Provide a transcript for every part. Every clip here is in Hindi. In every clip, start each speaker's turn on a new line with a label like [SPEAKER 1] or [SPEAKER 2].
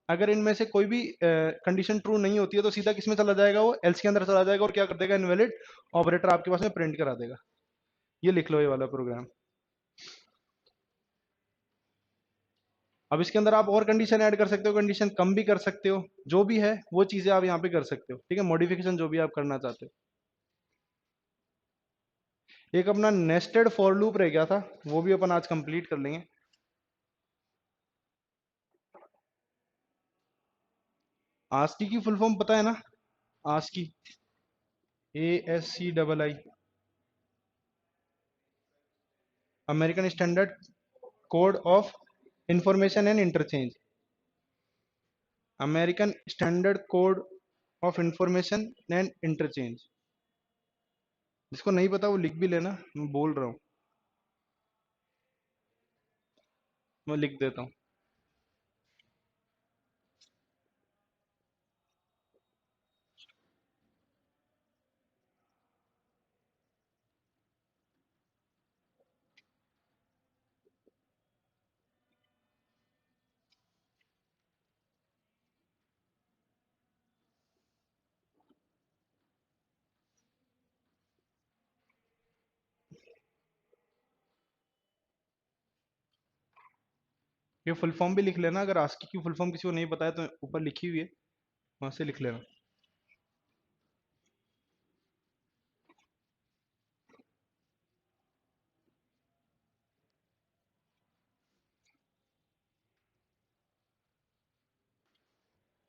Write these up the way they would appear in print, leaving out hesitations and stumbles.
[SPEAKER 1] अगर इनमें से कोई भी कंडीशन ट्रू नहीं होती है तो सीधा किसमें चला जाएगा, वो एल्स के अंदर चला जाएगा और क्या कर देगा, इनवैलिड ऑपरेटर आपके पास में प्रिंट करा देगा। ये लिख लो ये वाला प्रोग्राम। अब इसके अंदर आप और कंडीशन ऐड कर सकते हो, कंडीशन कम भी कर सकते हो, जो भी है वो चीजें आप यहाँ पे कर सकते हो, ठीक है, मॉडिफिकेशन जो भी आप करना चाहते हो। एक अपना नेस्टेड फॉर लूप रह गया था, वो भी अपन आज कंप्लीट कर लेंगे। आस्की की फुल फॉर्म पता है ना? ASCII, ASCII, American standard code of information and interchange. American standard code of information and interchange. जिसको नहीं पता वो लिख भी लेना, मैं बोल रहा हूँ, मैं लिख देता हूँ। ये फुल फॉर्म भी लिख लेना, अगर आस्की की फुल फॉर्म किसी को नहीं पता है तो ऊपर लिखी हुई है, वहां से लिख लेना।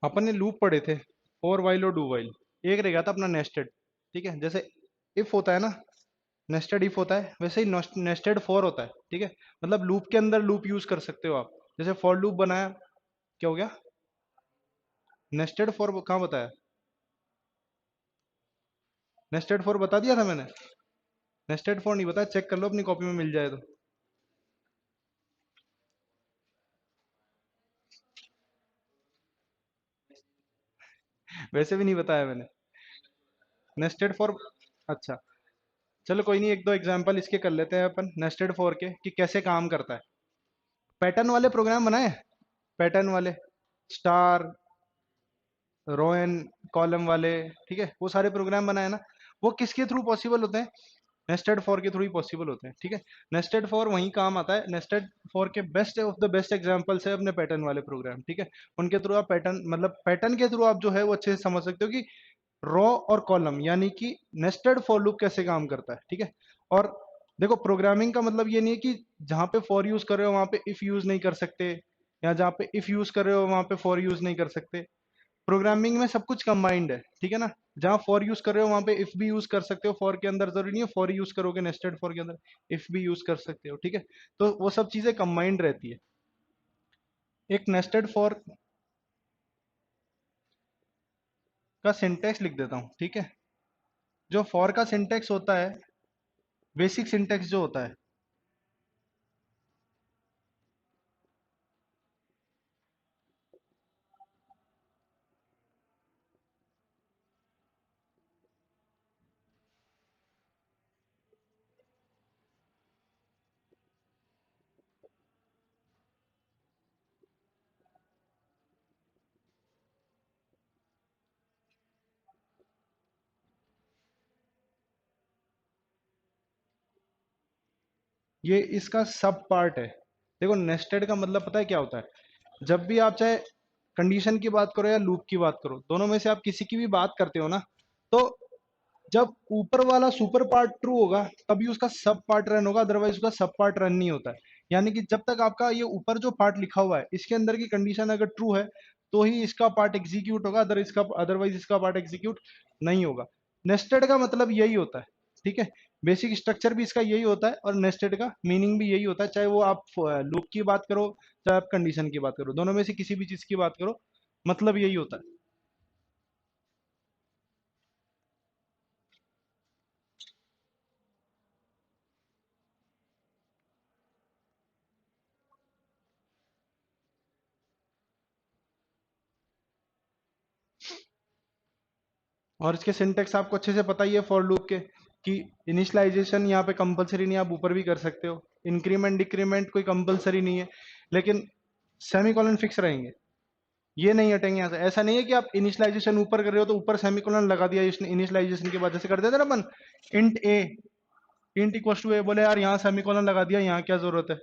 [SPEAKER 1] अपन ने लूप पढ़े थे, और वाइल और डू वाइल। एक रह गया था अपना नेस्टेड, ठीक है, जैसे इफ होता है ना, नेस्टेड इफ होता है, वैसे ही नेस्टेड फॉर होता है, ठीक है। मतलब लूप के अंदर लूप यूज कर सकते हो आप, जैसे फॉर लूप बनाया, क्या हो गया, नेस्टेड फॉर कहाँ बताया, नेस्टेड फॉर बता दिया था मैंने, नेस्टेड फॉर नहीं बताया, चेक कर लो अपनी कॉपी में मिल जाए तो। वैसे भी नहीं बताया मैंने, नेस्टेड फॉर। अच्छा, चलो कोई नहीं, एक दो एग्जांपल इसके कर लेते हैं अपन नेस्टेड फॉर के, कि कैसे काम करता है। पैटर्न वाले प्रोग्राम बनाए, पैटर्न वाले, स्टार, रो एंड कॉलम वाले, ठीक है, वो सारे प्रोग्राम बनाए ना, वो किसके थ्रू पॉसिबल होते हैं, नेस्टेड फॉर के थ्रू ही पॉसिबल होते हैं, ठीक है। नेस्टेड फॉर वहीं काम आता है, नेस्टेड फॉर के best of the best examples है अपने पैटर्न वाले प्रोग्राम, ठीक है। उनके थ्रू आप पैटर्न, मतलब पैटर्न के थ्रू आप जो है वो अच्छे से समझ सकते हो कि रो और कॉलम यानी कि नेस्टेड फॉर लूप कैसे काम करता है, ठीक है। और देखो, प्रोग्रामिंग का मतलब ये नहीं है कि जहां पे फॉर यूज कर रहे हो वहां पे इफ यूज नहीं कर सकते, या जहां पे इफ यूज कर रहे हो वहां पे फॉर यूज नहीं कर सकते। प्रोग्रामिंग में सब कुछ कंबाइंड है, ठीक है ना। जहां फॉर यूज कर रहे हो वहां पे इफ भी यूज कर सकते हो, फॉर के अंदर जरूरी नहीं है फॉर यूज करोगे, नेस्टेड फॉर के अंदर इफ भी यूज कर सकते हो, ठीक है। तो वो सब चीजें कंबाइंड रहती है। एक नेस्टेड फॉर का सिंटेक्स लिख देता हूं, ठीक है। जो फॉर का सिंटेक्स होता है, बेसिक सिंटेक्स जो होता है, ये इसका सब पार्ट है। देखो, नेस्टेड का मतलब पता है क्या होता है, जब भी आप चाहे कंडीशन की बात करो या लूप की बात करो, दोनों में से आप किसी की भी बात करते हो ना, तो जब ऊपर वाला सुपर पार्ट ट्रू होगा तभी उसका सब पार्ट रन होगा, अदरवाइज उसका सब पार्ट रन नहीं होता है। यानी कि जब तक आपका ये ऊपर जो पार्ट लिखा हुआ है इसके अंदर की कंडीशन अगर ट्रू है तो ही इसका पार्ट एग्जीक्यूट होगा, अदरवाइज इसका पार्ट एग्जीक्यूट नहीं होगा। नेस्टेड का मतलब यही होता है, ठीक है। बेसिक स्ट्रक्चर भी इसका यही होता है, और नेस्टेड का मीनिंग भी यही होता है, चाहे वो आप लूप की बात करो, चाहे आप कंडीशन की बात करो, दोनों में से किसी भी चीज की बात करो, मतलब यही होता है। और इसके सिंटेक्स आपको अच्छे से पता ही है फॉर लूप के, कि इनिशियलाइजेशन यहाँ पे कंपलसरी नहीं है, आप ऊपर भी कर सकते हो, इंक्रीमेंट डिक्रीमेंट कोई कंपलसरी नहीं है, लेकिन सेमीकोलन फिक्स रहेंगे। ये नहीं हटेंगे यहाँ से। ऐसा नहीं है कि आप इनिशियलाइजेशन ऊपर कर रहे हो तो ऊपर सेमीकोलन लगा दिया इसने इनिशियलाइजेशन के बाद, जैसे कर देते ना अपन, int A, int equal to A, बोले यार यहाँ सेमीकोलन लगा दिया, यहाँ क्या जरूरत है,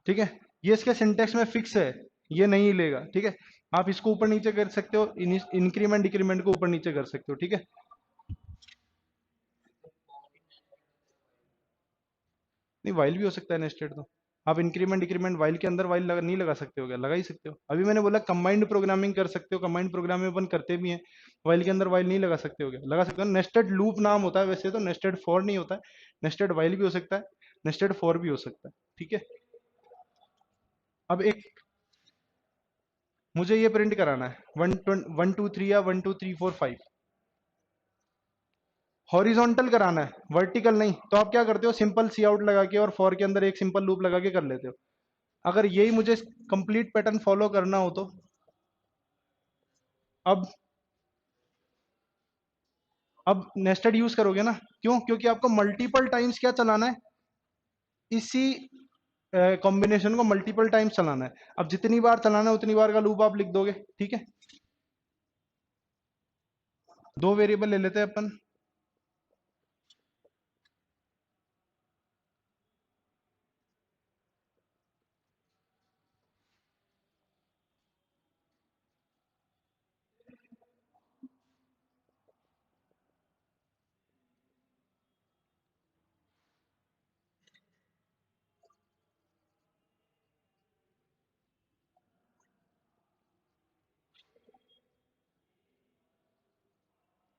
[SPEAKER 1] ठीक है। ये इसके सिंटेक्स में फिक्स है, ये नहीं हिलेगा, ठीक है। आप इसको ऊपर नीचे कर सकते हो, इंक्रीमेंट डिक्रीमेंट को ऊपर नीचे कर सकते हो, ठीक है। नहीं, वाइल भी हो सकता है नेस्टेड तो। आप इंक्रीमेंट डिक्रीमेंट वाइल के अंदर वाइल नहीं लगा सकते हो क्या? लगा ही सकते हो। अभी मैंने बोला कंबाइंड प्रोग्रामिंग कर सकते हो, कंबाइंड प्रोग्रामिंग अपन करते भी हैं। वाइल के अंदर वाइल नहीं लगा सकते हो क्या? लगा सकते हो। नेस्टेड लूप नाम होता है वैसे तो, नेस्टेड फॉर नहीं होता है। नेस्टेड वाइल भी हो सकता है, नेस्टेड फॉर भी हो सकता है, ठीक है। अब एक मुझे ये प्रिंट कराना है, 1 2 3 या 1 2 3 4 5, हॉरिजॉन्टल कराना है, वर्टिकल नहीं। तो आप क्या करते हो, सिंपल सी आउट लगा के और फॉर के अंदर एक सिंपल लूप लगा के कर लेते हो। अगर यही मुझे कंप्लीट पैटर्न फॉलो करना हो तो अब अब नेस्टेड यूज करोगे ना, क्यों? क्योंकि आपको मल्टीपल टाइम्स क्या चलाना है, इसी कॉम्बिनेशन को मल्टीपल टाइम्स चलाना है। अब जितनी बार चलाना है उतनी बार का लूप आप लिख दोगे, ठीक है। दो वेरिएबल ले लेते हैं अपन।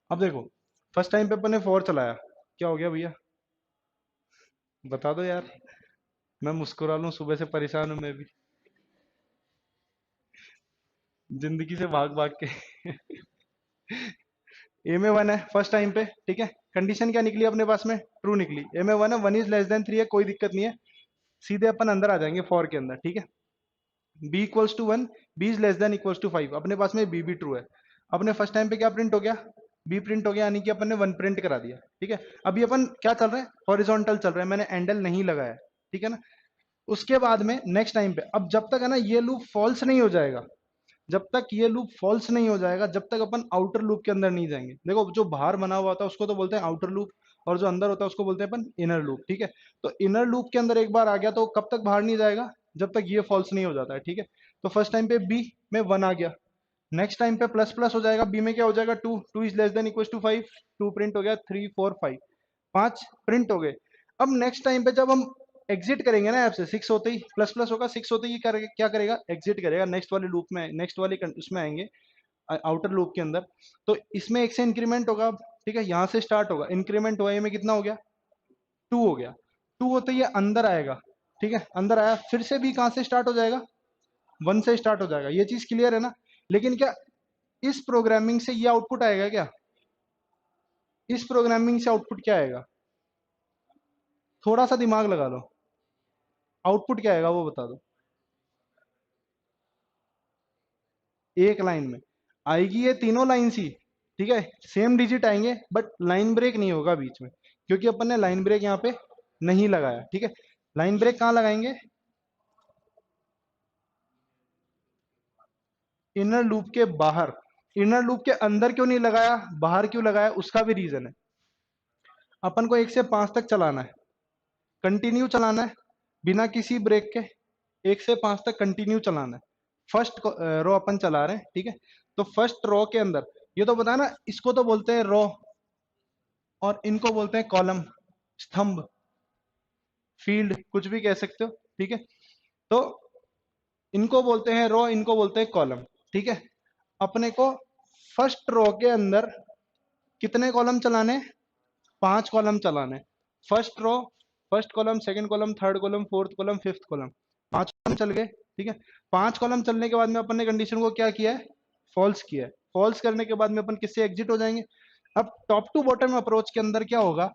[SPEAKER 1] अब देखो, फर्स्ट टाइम पे अपन ने फोर चलाया, क्या हो गया भैया, बता दो यार। मैं मुस्कुरा लूं, सुबह से परेशान हूं मैं भी, जिंदगी से भाग भाग के। ए में वन है फर्स्ट टाइम पे, ठीक है। कंडीशन क्या निकली अपने पास में, ट्रू निकली। ए में वन है, 1 > 3 है, कोई दिक्कत नहीं है। सीधे अपन अंदर आ जाएंगे फॉर के अंदर, ठीक है। B equals to 1, B is less than equals to 5, अपने पास में बी भी ट्रू है। अपने फर्स्ट टाइम पे क्या प्रिंट हो गया, बी प्रिंट हो गया, यानी कि अपन ने 1 प्रिंट करा दिया, ठीक है। अभी अपन क्या चल रहा है, हॉरिजॉन्टल चल रहा है, मैंने एंडल नहीं लगाया, ठीक है ना। उसके बाद में नेक्स्ट टाइम पे, अब जब तक है ना ये लूप फॉल्स नहीं हो जाएगा, जब तक ये लूप फॉल्स नहीं हो जाएगा, जब तक अपन आउटर लूप के अंदर नहीं जाएंगे। देखो, जो बाहर बना हुआ होता है उसको तो बोलते हैं आउटर लूप, और जो अंदर होता है उसको बोलते हैं अपन इनर लूप, ठीक है। तो इनर लूप के अंदर एक बार आ गया तो कब तक बाहर नहीं जाएगा, जब तक ये फॉल्स नहीं हो जाता है, ठीक है। तो फर्स्ट टाइम पे बी में 1 आ गया, नेक्स्ट टाइम पे प्लस प्लस हो जाएगा, बी में क्या हो जाएगा 2, 2 is less than equal to 5, 2 print हो गया, 3 4 5, 5 प्रिंट हो गए। अब नेक्स्ट टाइम पे जब हम एग्जिट करेंगे ना ऐप से, 6 होते ही प्लस प्लस होगा, 6 होते ही क्या करेगा, एग्जिट करेगा, नेक्स्ट वाले लूप में, नेक्स्ट वाले उसमें आएंगे, आउटर लूप के अंदर। तो इसमें एक से इंक्रीमेंट होगा, ठीक है, यहाँ से स्टार्ट होगा, इंक्रीमेंट हुआ, ये में कितना हो गया, 2 हो गया। 2 होते ही ये अंदर आएगा, ठीक है, अंदर आया, फिर से भी कहाँ से स्टार्ट हो जाएगा, 1 से स्टार्ट हो जाएगा। ये चीज क्लियर है ना। लेकिन क्या इस प्रोग्रामिंग से ये आउटपुट आएगा क्या, इस प्रोग्रामिंग से आउटपुट क्या आएगा, थोड़ा सा दिमाग लगा लो, आउटपुट क्या आएगा वो बता दो। एक लाइन में आएगी ये तीनों लाइन सी, ठीक है, सेम डिजिट आएंगे, बट लाइन ब्रेक नहीं होगा बीच में, क्योंकि अपन ने लाइन ब्रेक यहाँ पे नहीं लगाया, ठीक है। लाइन ब्रेक कहाँ लगाएंगे, इनर लूप के बाहर। इनर लूप के अंदर क्यों नहीं लगाया, बाहर क्यों लगाया, उसका भी रीजन है। अपन को 1 से 5 तक चलाना है, कंटिन्यू चलाना है, बिना किसी ब्रेक के 1 से 5 तक कंटिन्यू चलाना है। फर्स्ट रो अपन चला रहे हैं, ठीक है। तो फर्स्ट रो के अंदर ये तो बताया ना, इसको तो बोलते हैं रो, और इनको बोलते हैं कॉलम, स्तंभ, फील्ड, कुछ भी कह सकते हो, ठीक है। तो इनको बोलते हैं रो, इनको बोलते हैं कॉलम, ठीक है। अपने को फर्स्ट रो के अंदर कितने कॉलम चलाने, 5 कॉलम चलाने। First row, first column, second column, third column, fourth column, fifth column, 5 column चल गए, ठीक है। 5 कॉलम चलने के बाद में अपन ने कंडीशन को क्या किया है, फॉल्स किया है। फॉल्स करने के बाद में अपन किससे एग्जिट हो जाएंगे। अब टॉप टू बॉटम अप्रोच के अंदर क्या होगा,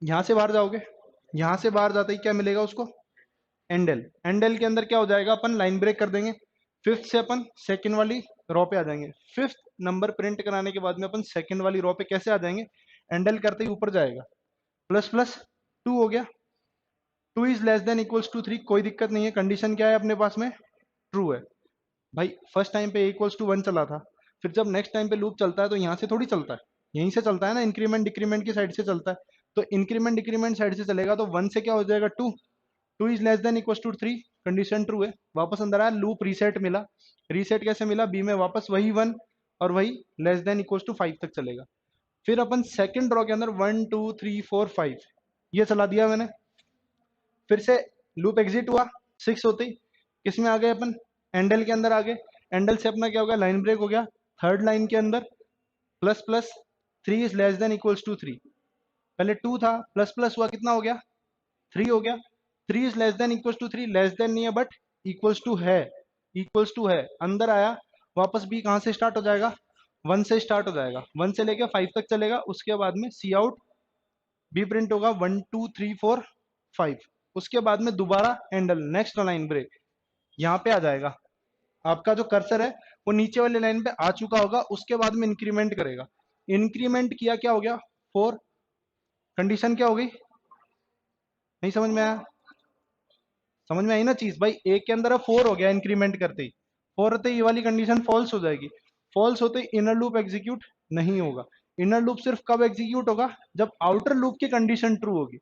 [SPEAKER 1] यहां से बाहर जाओगे, यहां से बाहर जाते ही क्या मिलेगा उसको, एंडल। एंडल के अंदर क्या हो जाएगा, अपन लाइन ब्रेक कर देंगे, फिफ्थ से अपन सेकंड वाली रो पे आ जाएंगे। फिफ्थ नंबर प्रिंट कराने के बाद में अपन सेकंड वाली रो पे कैसे आ जाएंगे, एंडल करते ही ऊपर जाएगा, प्लस प्लस 2 हो गया, 2 is less than equals to 3, कोई दिक्कत नहीं है। कंडीशन क्या है अपने पास में, ट्रू है। भाई फर्स्ट टाइम पे इक्वल्स टू वन चला था, फिर जब नेक्स्ट टाइम पे लूप चलता है तो यहाँ से थोड़ी चलता है, यहीं से चलता है ना, इंक्रीमेंट डिक्रीमेंट की साइड से चलता है। तो इंक्रीमेंट डिक्रीमेंट साइड से चलेगा तो वन से क्या हो जाएगा, two. Two is less than equal to three, condition true है, वापस अंदर आया, लूप रीसेट मिला। रीसेट कैसे मिला, बी में वापस वही वन और वही less than equal to five तक चलेगा। फिर अपन सेकंड रो के अंदर one two three four five ये चला दिया मैंने, फिर से लूप एग्जिट हुआ, सिक्स होते ही किस में आ गए अपन, एंडल के अंदर आ गए। एंडल से अपना क्या हो गया, लाइन ब्रेक हो गया। थर्ड लाइन के अंदर plus plus three is less than equals to three, पहले टू था, प्लस प्लस हुआ कितना हो गया, थ्री हो गया। Three is less than equals to three, less than नहीं है बट इक्वल्स टू है, इक्वल्स टू है, अंदर आया, वापस बी कहाँ से स्टार्ट हो जाएगा, वन से स्टार्ट हो जाएगा, वन से लेके फाइव तक चलेगा। उसके बाद में सी आउट बी प्रिंट होगा one two three four five. उसके बाद में दोबारा हैंडल नेक्स्ट लाइन ब्रेक, यहाँ पे आ जाएगा। आपका जो कर्सर है वो नीचे वाले लाइन पे आ चुका होगा, उसके बाद में इंक्रीमेंट करेगा। इंक्रीमेंट किया, क्या हो गया, फोर। कंडीशन क्या हो गई, नहीं समझ में आया, समझ में आई ना चीज, भाई एक के अंदर फोर हो गया इंक्रीमेंट करते ही, फोर होते ही ये वाली कंडीशन फॉल्स हो जाएगी। फॉल्स होते ही इनर लूप एग्जीक्यूट नहीं होगा। इनर लूप सिर्फ कब एग्जीक्यूट होगा, जब आउटर लूप की कंडीशन ट्रू होगी।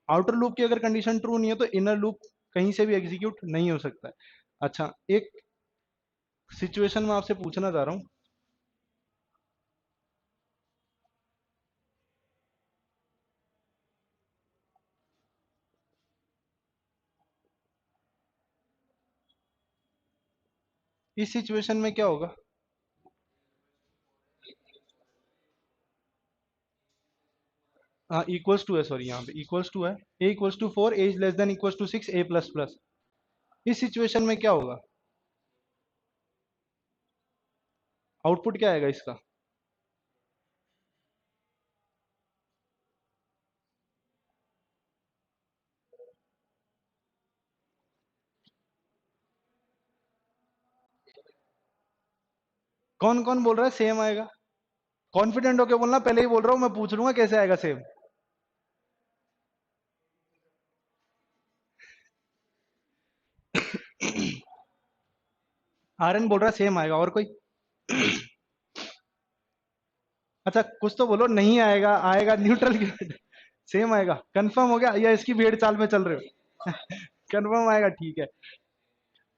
[SPEAKER 1] आउटर लूप की अगर कंडीशन ट्रू नहीं है तो इनर लूप कहीं से भी एग्जीक्यूट नहीं हो सकता है। अच्छा, एक सिचुएशन में आपसे पूछना चाह रहा हूँ, इस सिचुएशन में क्या होगा। हाँ इक्वल्स टू है, सॉरी यहाँ पे इक्वल्स टू है, A equals to four, A is less than equals to six, A plus plus. इस सिचुएशन में क्या होगा, आउटपुट क्या आएगा इसका। कौन कौन बोल रहा है सेम आएगा, कॉन्फिडेंट होके बोलना, पहले ही बोल रहा हूँ, मैं पूछ लूंगा कैसे आएगा सेम। आर्यन बोल रहा है सेम आएगा, और कोई। अच्छा कुछ तो बोलो, नहीं आएगा, आएगा, न्यूट्रल की सेम आएगा, कंफर्म हो गया, या इसकी भेड़ चाल में चल रहे हो। कंफर्म आएगा, ठीक है।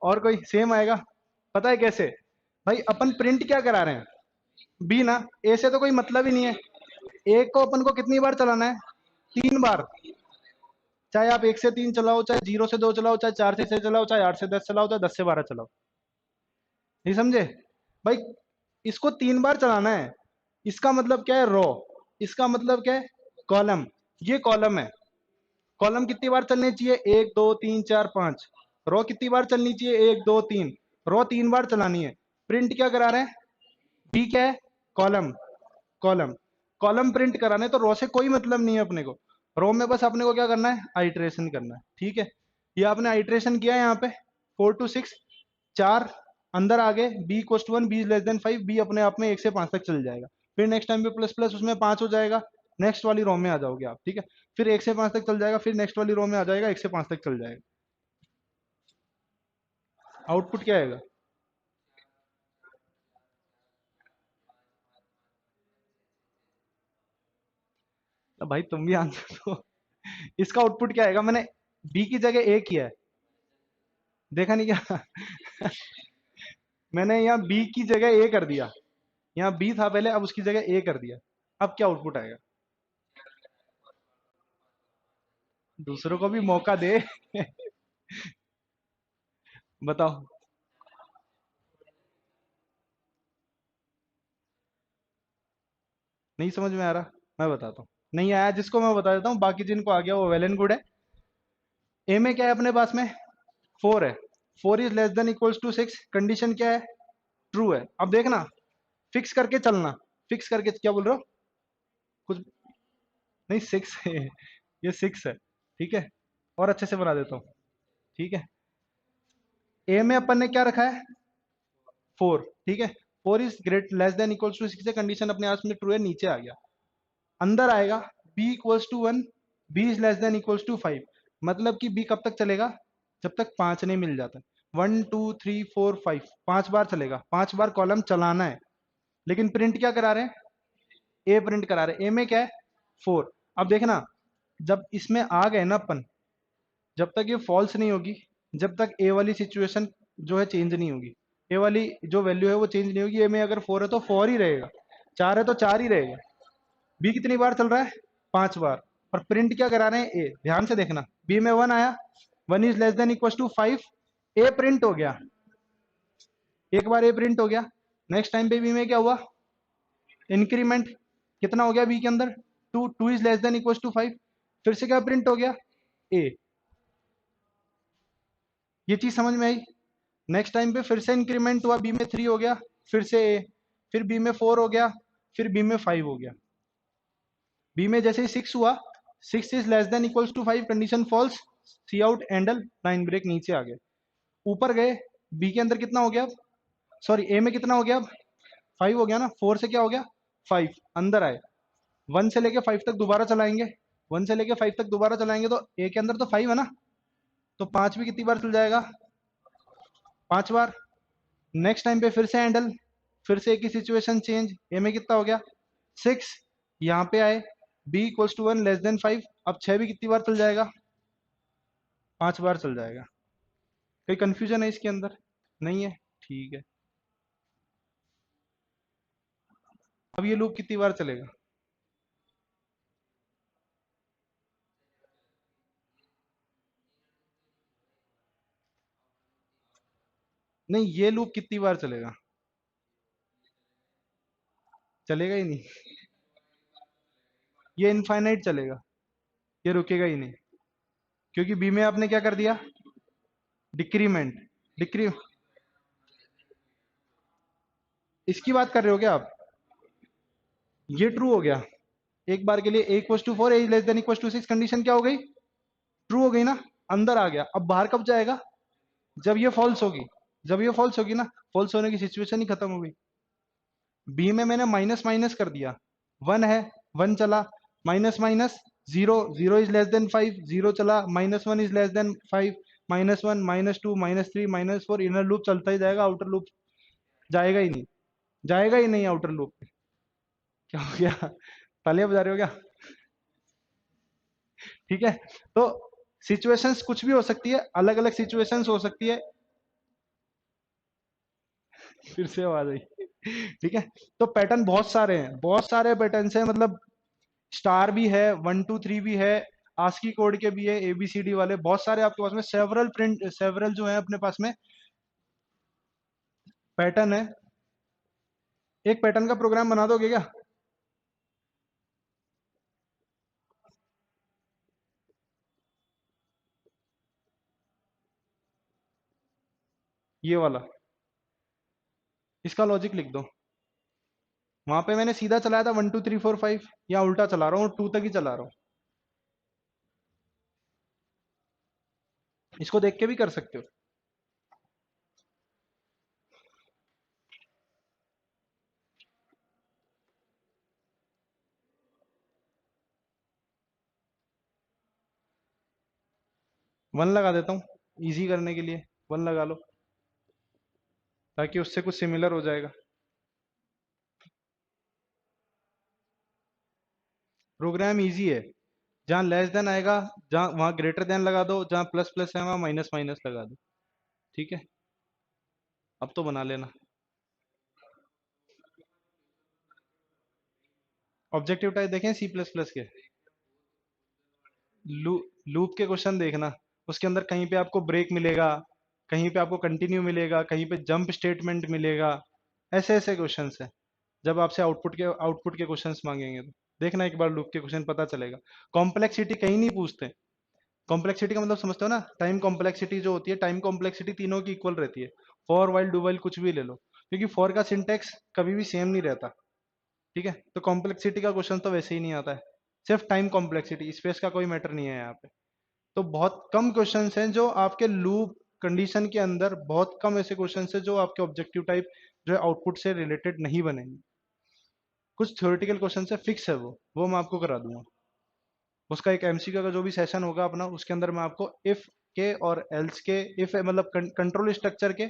[SPEAKER 1] और कोई सेम आएगा, पता है कैसे, भाई अपन प्रिंट क्या करा रहे हैं, बी ना, ए से तो कोई मतलब ही नहीं है। ए को अपन को कितनी बार चलाना है, तीन बार। चाहे आप एक से तीन चलाओ, चाहे जीरो से दो चलाओ, चाहे चार से छह चलाओ, चाहे आठ से दस चलाओ, चाहे दस से बारह चलाओ। नहीं समझे भाई, इसको तीन बार चलाना है। इसका मतलब क्या है, रो। इसका मतलब क्या है, कॉलम। ये कॉलम है, कॉलम कितनी बार चलनी चाहिए, एक दो तीन चार पांच। रो कितनी बार चलनी चाहिए, एक दो तीन। रो तीन बार चलानी है। प्रिंट क्या करा रहे हैं, बी क्या है, कॉलम। कॉलम, कॉलम प्रिंट कराना है, तो रो से कोई मतलब नहीं है अपने को। रो में बस अपने को क्या करना है, आइट्रेशन करना है, ठीक है। ये आपने आइट्रेशन किया है यहाँ पे, फोर टू सिक्स, चार अंदर आ गए, B equal to one, B less than five, B अपने आप में एक से पांच तक चल जाएगा। फिर नेक्स्ट टाइम पे प्लस प्लस उसमें पांच हो जाएगा, नेक्स्ट वाली रो में आ जाओगे आप, ठीक है। फिर एक से पांच तक चल जाएगा, फिर नेक्स्ट वाली रो में आ जाएगा, एक से पांच तक चल जाएगा। आउटपुट क्या आएगा, तो भाई तुम भी आंसर दो। इसका आउटपुट क्या आएगा, मैंने बी की जगह ए किया है, देखा नहीं क्या। मैंने यहाँ बी की जगह ए कर दिया, यहाँ बी था पहले, अब उसकी जगह ए कर दिया। अब क्या आउटपुट आएगा, दूसरों को भी मौका दे। बताओ। नहीं समझ में आ रहा, मैं बताता हूँ। नहीं आया जिसको मैं बता देता हूँ, बाकी जिनको आ गया वो वेल एंड गुड है। ए में क्या है अपने पास में, फोर है। Four is less than equals to six, condition क्या है, ट्रू है। अब देखना, फिक्स करके चलना, फिक्स करके, क्या बोल रहे हो कुछ, नहीं सिक्स है, ये सिक्स है, ठीक है। और अच्छे से बना देता हूँ, ठीक है। ए में अपन ने क्या रखा है, फोर, ठीक है। Four is great less than equals to six है, कंडीशन अपने आप में ट्रू है, नीचे आ गया। अंदर आएगा, B equals to one, B is less than equals to five. मतलब कि बी कब तक चलेगा, जब तक पांच नहीं मिल जाता। 1 2 3 4 5, 5 बार चलेगा, 5 बार कॉलम चलाना है। लेकिन प्रिंट क्या करा रहे हैं? ए प्रिंट करा रहे हैं। ए में क्या है? 4। अब देखना, जब इसमें आ गए ना अपन, जब तक ये फॉल्स नहीं होगी, जब तक ए वाली सिचुएशन जो है चेंज नहीं होगी, ए वाली जो वैल्यू है वो चेंज नहीं होगी। ए में अगर 4 है तो 4 ही रहेगा, 4 है तो 4 ही रहेगा। बी कितनी बार चल रहा है? 5 बार। और प्रिंट क्या करा रहे हैं? ए। ध्यान से देखना, बी में 1 आया, 1 > 5, ए प्रिंट हो गया, एक बार ए प्रिंट हो गया। नेक्स्ट टाइम पे बी में क्या हुआ? इंक्रीमेंट। कितना हो गया बी के अंदर? 2, 2 > 5, फिर से क्या प्रिंट हो गया? ए। ये चीज समझ में आई? नेक्स्ट टाइम पे फिर से इंक्रीमेंट हुआ, बी में 3 हो गया, फिर से ए, फिर बी में 4 हो गया, फिर बी में 5 हो गया। बी में जैसे ही 6 हुआ, 6 > 5, कंडीशन फॉल्स, सी आउट एंडल, लाइन ब्रेक, नीचे आ गए। ऊपर गए, बी के अंदर कितना हो गया अब? सॉरी, ए में कितना हो गया अब? 5 हो गया ना। 4 से क्या हो गया? 5। अंदर आए, 1 से लेके 5 तक दोबारा चलाएंगे, 1 से लेके 5 तक दोबारा चलाएंगे तो ए के अंदर तो 5 है ना, तो 5 भी कितनी बार चल जाएगा? 5 बार। नेक्स्ट टाइम पे फिर से हैंडल, फिर से एक ही सिचुएशन चेंज, ए में कितना हो गया? 6। यहाँ पे आए, b = 1 <5, अब 6 भी कितनी बार चल जाएगा? 5 बार चल जाएगा। कोई कंफ्यूजन है इसके अंदर? नहीं है? ठीक है। अब ये लूप कितनी बार चलेगा? नहीं, ये लूप कितनी बार चलेगा? चलेगा ही नहीं, ये इनफाइनाइट चलेगा, ये रुकेगा ही नहीं। क्योंकि बी में आपने क्या कर दिया? डिक्रीमेंट। डिक्री इसकी बात कर रहे हो क्या आप? ये ट्रू हो गया, एक बार के लिए a = 4, a < 6, कंडीशन क्या हो गई? ट्रू हो गई ना। अंदर आ गया। अब बाहर कब जाएगा? जब ये फॉल्स होगी। जब ये फॉल्स होगी ना, फॉल्स होने की सिचुएशन ही खत्म हो गई। बी में मैंने माइनस माइनस कर दिया, 1 है, 1 चला, माइनस माइनस 0, 0 < 5, 0 चला, -1 < 5, -1, -2, -3, -4, इनर लूप चलता ही जाएगा, आउटर लूप जाएगा ही नहीं, जाएगा ही नहीं आउटर लूप। क्या हो गया? तालियां बजा रहे हो क्या? ठीक है। तो सिचुएशंस कुछ भी हो सकती है, अलग अलग सिचुएशंस हो सकती है। फिर से आवाज आई। ठीक है। तो पैटर्न बहुत सारे हैं, बहुत सारे पैटर्न हैं, मतलब स्टार भी है, 1 2 3 भी है, आस्की कोड के भी है, ABCD वाले बहुत सारे आपके पास में, सेवरल प्रिंट, सेवरल जो है अपने पास में पैटर्न है। एक पैटर्न का प्रोग्राम बना दोगे क्या? ये वाला, इसका लॉजिक लिख दो। वहां पे मैंने सीधा चलाया था 1 2 3 4 5, या उल्टा चला रहा हूँ, 2 तक ही चला रहा हूँ। इसको देख के भी कर सकते हो। 1 लगा देता हूँ, इजी करने के लिए 1 लगा लो, ताकि उससे कुछ सिमिलर हो जाएगा। प्रोग्राम इजी है, जहाँ लेस देन आएगा, जहाँ वहाँ ग्रेटर देन लगा दो, जहाँ प्लस प्लस है वहाँ माइनस माइनस लगा दो। ठीक है, अब तो बना लेना। ऑब्जेक्टिव टाइप देखें C++ के, लूप के क्वेश्चन देखना, उसके अंदर कहीं पे आपको ब्रेक मिलेगा, कहीं पे आपको कंटिन्यू मिलेगा, कहीं पे जंप स्टेटमेंट मिलेगा, ऐसे ऐसे क्वेश्चंस हैं। जब आपसे आउटपुट के क्वेश्चंस मांगेंगे तो देखना एक बार लूप के क्वेश्चन, पता चलेगा। कॉम्प्लेक्सिटी कहीं नहीं पूछते। कॉम्प्लेक्सिटी का मतलब समझते हो ना? टाइम कॉम्प्लेक्सिटी जो होती है, टाइम कॉम्प्लेक्सिटी तीनों की इक्वल रहती है, फॉर वाइल डू वाइल कुछ भी ले लो, क्योंकि फॉर का सिंटेक्स कभी भी सेम नहीं रहता। ठीक है, तो कॉम्प्लेक्सिटी का क्वेश्चन तो वैसे ही नहीं आता है, सिर्फ टाइम कॉम्प्लेक्सिटी, स्पेस का कोई मैटर नहीं है यहाँ पे। तो बहुत कम क्वेश्चंस हैं जो आपके लूप कंडीशन के अंदर, बहुत कम ऐसे क्वेश्चंस हैं जो आपके ऑब्जेक्टिव टाइप जो है आउटपुट से रिलेटेड नहीं बनेंगे। कुछ थ्योरेटिकल क्वेश्चन है, फिक्स है, वो मैं आपको करा दूंगा। उसका एक एमसीक्यू का जो भी सेशन होगा अपना, उसके अंदर मैं आपको इफ के और एल्स के, इफ मतलब कंट्रोल स्ट्रक्चर के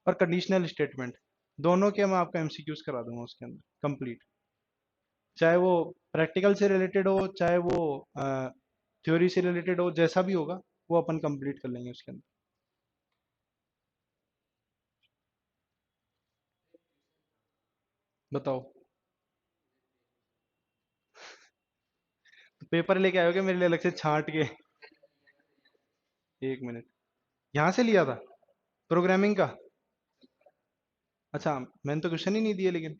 [SPEAKER 1] और कंडीशनल स्टेटमेंट दोनों के मैं आपको एमसीक्यूज करा दूंगा उसके अंदर कंप्लीट, चाहे वो प्रैक्टिकल से रिलेटेड हो, चाहे वो थ्योरी से रिलेटेड हो, जैसा भी होगा वो अपन कंप्लीट कर लेंगे उसके अंदर। बताओ। पेपर लेके आयोगे मेरे लिए अलग से छांट के? एक मिनट, यहाँ से लिया था प्रोग्रामिंग का? अच्छा, मैंने तो क्वेश्चन ही नहीं दिए लेकिन।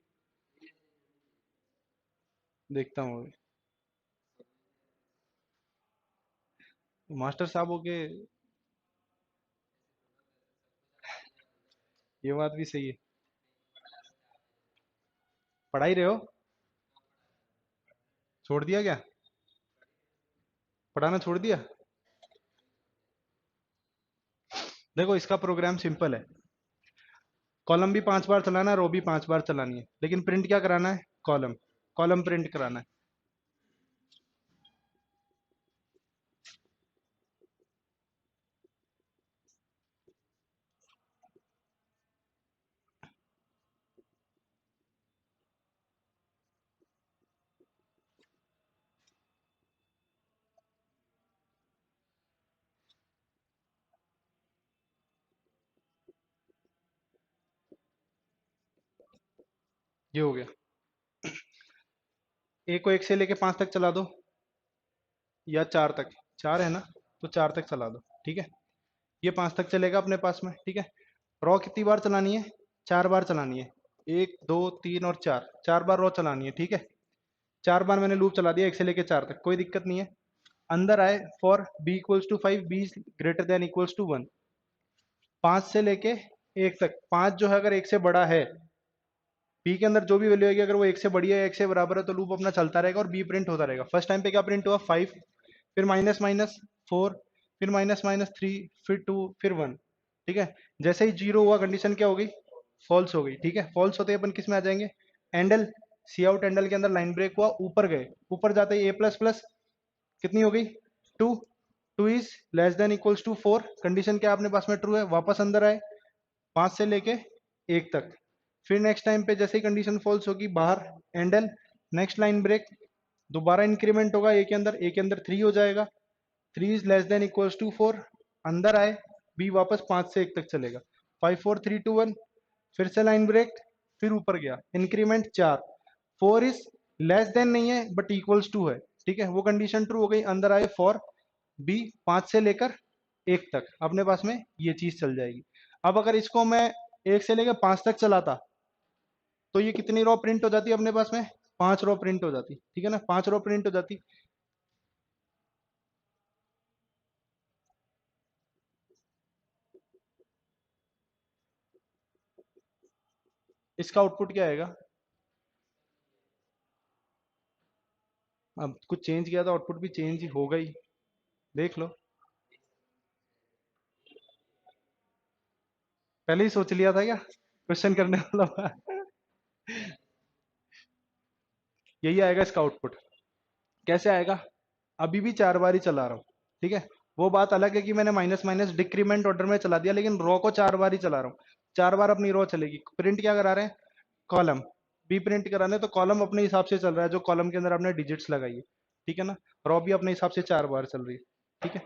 [SPEAKER 1] देखता हूँ अभी। मास्टर साहब हो के। ये बात भी सही है। पढ़ा ही रहे हो? छोड़ दिया क्या? पढ़ाना छोड़ दिया? देखो इसका प्रोग्राम सिंपल है। कॉलम भी 5 बार चलाना है, रो भी 5 बार चलानी है, लेकिन प्रिंट क्या कराना है? कॉलम। कॉलम प्रिंट कराना है। ये हो गया। ए को 1 से लेके 5 तक चला दो, या 4 तक। 4 है ना, तो 4 तक चला दो। ठीक है, ये 5 तक चलेगा अपने पास में। ठीक है, रॉ कितनी बार चलानी है? 4 बार चलानी है। 1 2 3 और 4, 4 बार रॉ चलानी है। ठीक है, 4 बार मैंने लूप चला दिया 1 से लेके 4 तक, कोई दिक्कत नहीं है। अंदर आए for B equals to 5, B greater than equals to 1। 5 से लेके 1 तक, 5 जो है अगर 1 से बड़ा है, बी के अंदर जो भी वैल्यू आएगी अगर वो 1 से बड़ी है या 1 से बराबर है तो लूप अपना चलता रहेगा और बी प्रिंट होता रहेगा। फर्स्ट टाइम पे क्या प्रिंट हुआ? 5, फिर माइनस माइनस 4, फिर माइनस माइनस 3, फिर 2, फिर 1। ठीक है, जैसे ही 0 हुआ कंडीशन क्या हो गई? फॉल्स हो गई। ठीक है, फॉल्स होते ही अपन किस में आ जाएंगे? एंडल। सी आउट एंडल के अंदर लाइन ब्रेक हुआ, ऊपर गए, ऊपर जाते ही ए प्लस प्लस कितनी हो गई? 2। 2 is less than equals to 4, condition क्या अपने पास में? ट्रू है। वापस अंदर आए 5 से लेके 1 तक, फिर नेक्स्ट टाइम पे जैसे ही कंडीशन फॉल्स होगी बाहर एंडल, नेक्स्ट लाइन ब्रेक, दोबारा इंक्रीमेंट होगा ए के अंदर 3 हो जाएगा। 3 is less than equals to 4, अंदर आए, बी वापस 5 से 1 तक चलेगा। 5 4 3 2 1, फिर से लाइन ब्रेक, फिर ऊपर गया, इंक्रीमेंट 4। 4 इज लेस देन नहीं है बट इक्वल्स टू है। ठीक है, वो कंडीशन ट्रू हो गई। अंदर आए फॉर बी 5 से लेकर 1 तक, अपने पास में ये चीज चल जाएगी। अब अगर इसको मैं 1 से लेकर 5 तक चलाता तो ये कितनी रो प्रिंट हो जाती है अपने पास में? 5 रो प्रिंट हो जाती। ठीक है ना, 5 रो प्रिंट हो जाती। इसका आउटपुट क्या आएगा? अब कुछ चेंज किया तो आउटपुट भी चेंज ही होगा ही, देख लो। पहले ही सोच लिया था क्या क्वेश्चन करने वाला? यही आएगा इसका आउटपुट। कैसे आएगा? अभी भी 4 बार ही चला रहा हूँ। ठीक है, वो बात अलग है कि मैंने माइनस माइनस डिक्रीमेंट ऑर्डर में चला दिया, लेकिन रो को 4 बार ही चला रहा हूँ। 4 बार अपनी रो चलेगी। प्रिंट क्या करा रहे हैं? कॉलम। बी प्रिंट कराने तो कॉलम अपने हिसाब से चल रहा है, जो कॉलम के अंदर आपने डिजिट्स लगाई है। ठीक है ना, रॉ भी अपने हिसाब से 4 बार चल रही है। ठीक है।